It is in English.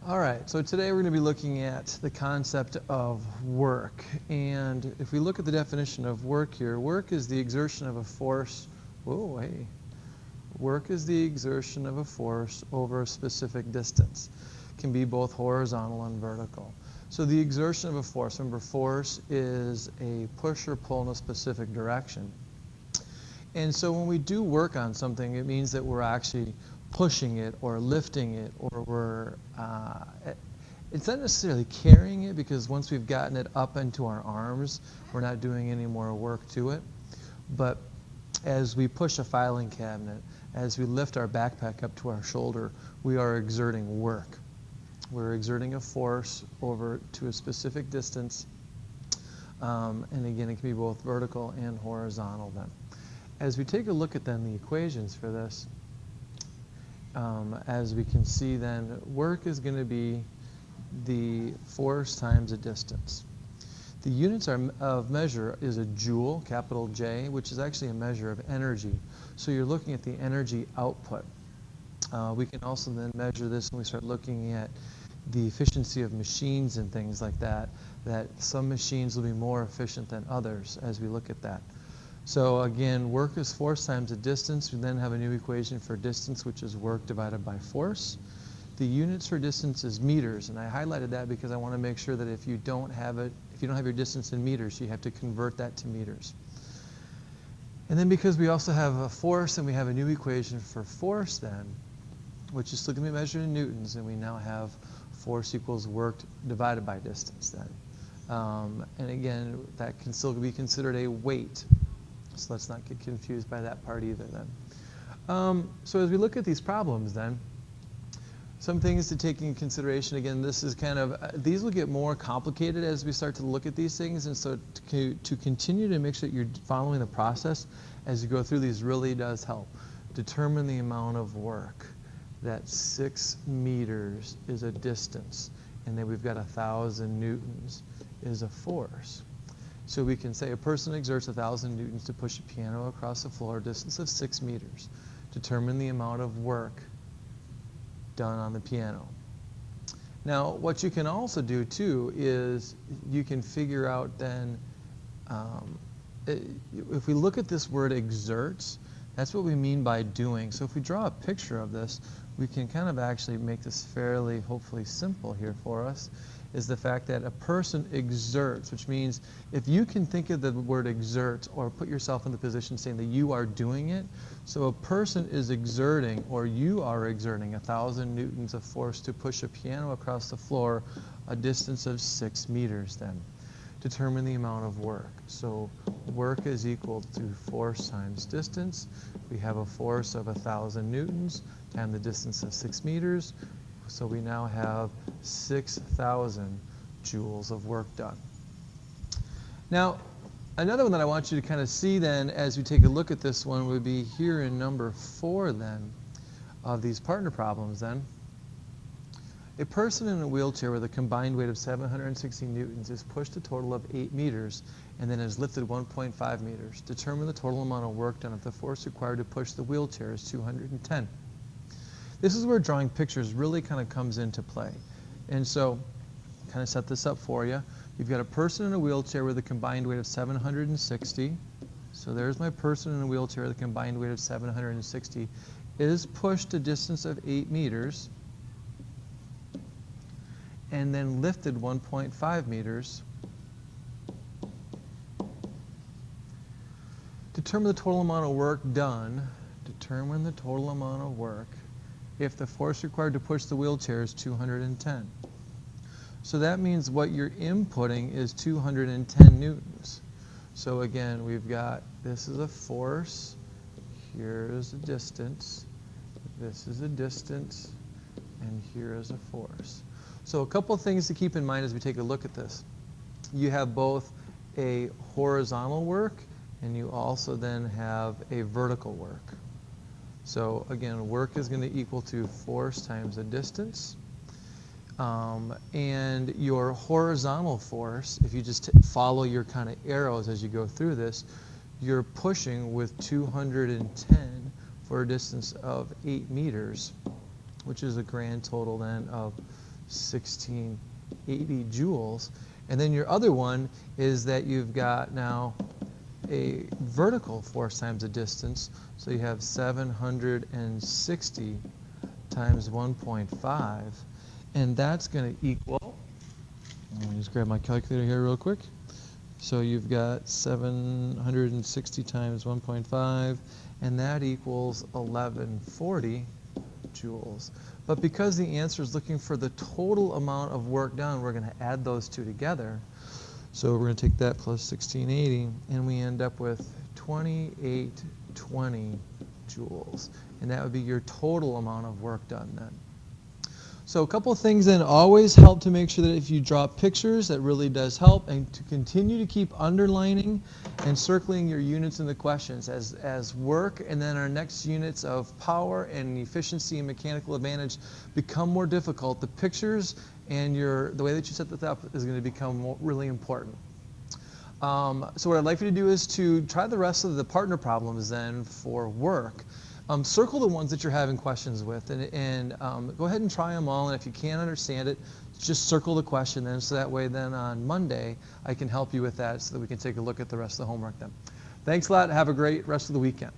All right, so today we're going to be looking at the concept of work. And if we look at the definition of work here, work is the exertion of a force. Whoa, hey. Work is the exertion of a force over a specific distance. It can be both horizontal and vertical. So the exertion of a force, remember, force is a push or pull in a specific direction. And so when we do work on something, it means that we're actually pushing it or lifting it, or it's not necessarily carrying it, because once we've gotten it up into our arms, we're not doing any more work to it. But as we push a filing cabinet, as we lift our backpack up to our shoulder, we are exerting work. We're exerting a force over to a specific distance. And again, it can be both vertical and horizontal then. As we take a look at then the equations for this, as we can see then, work is going to be the force times a distance. The units of measure is a joule, capital J, which is actually a measure of energy. So you're looking at the energy output. We can also then measure this when we start looking at the efficiency of machines and things like that, that some machines will be more efficient than others as we look at that. So again, work is force times a distance. We then have a new equation for distance, which is work divided by force. The units for distance is meters, and I highlighted that because I want to make sure that if you don't have your distance in meters, you have to convert that to meters. And then because we also have a force and we have a new equation for force then, which is still going to be measured in newtons, and we now have force equals work divided by distance then. And again, that can still be considered a weight. So let's not get confused by that part either then. So as we look at these problems then, some things to take into consideration. Again, this is kind of, these will get more complicated as we start to look at these things. And so to continue to make sure that you're following the process as you go through these really does help. Determine the amount of work. That 6 meters is a distance. And then we've got 1,000 newtons is a force. So we can say a person exerts 1,000 newtons to push a piano across the floor, a distance of 6 meters. Determine the amount of work done on the piano. Now, what you can also do too is you can figure out then, if we look at this word exerts, that's what we mean by doing. So if we draw a picture of this, we can kind of actually make this fairly, hopefully simple here for us, is the fact that a person exerts, which means if you can think of the word exert or put yourself in the position saying that you are doing it, so a person is exerting, or you are exerting 1,000 newtons of force to push a piano across the floor a distance of 6 meters then. Determine the amount of work. So work is equal to force times distance. We have a force of 1,000 newtons times the distance of 6 meters. So we now have 6,000 joules of work done. Now, another one that I want you to kind of see then as we take a look at this one would be here in number 4 then of these partner problems then. A person in a wheelchair with a combined weight of 760 newtons is pushed a total of 8 meters and then is lifted 1.5 meters. Determine the total amount of work done if the force required to push the wheelchair is 210. This is where drawing pictures really kind of comes into play. And so, kind of set this up for you. You've got a person in a wheelchair with a combined weight of 760. So there's my person in a wheelchair with a combined weight of 760. Is pushed a distance of 8 meters and then lifted 1.5 meters. Determine the total amount of work done. Determine the total amount of work if the force required to push the wheelchair is 210. So that means what you're inputting is 210 newtons. So again, we've got, this is a force, here is a distance, this is a distance, and here is a force. So a couple things to keep in mind as we take a look at this. You have both a horizontal work and you also then have a vertical work. So again, work is going to equal to force times a distance. And your horizontal force, if you just follow your kind of arrows as you go through this, you're pushing with 210 for a distance of 8 meters, which is a grand total then of 1680 joules. And then your other one is that you've got now a vertical force times the distance. So you have 760 times 1.5. And that's going to equal, let me just grab my calculator here real quick. So you've got 760 times 1.5, and that equals 1140 joules. But because the answer is looking for the total amount of work done, we're going to add those two together. So we're going to take that plus 1680, and we end up with 2820 joules. And that would be your total amount of work done then. So a couple of things then always help to make sure that if you draw pictures, that really does help, and to continue to keep underlining and circling your units in the questions as work and then our next units of power and efficiency and mechanical advantage become more difficult. The pictures and the way that you set this up is going to become really important. So what I'd like you to do is to try the rest of the partner problems then for work. Circle the ones that you're having questions with, and go ahead and try them all, and if you can't understand it, just circle the question then, so that way then on Monday I can help you with that so that we can take a look at the rest of the homework then. Thanks a lot. Have a great rest of the weekend.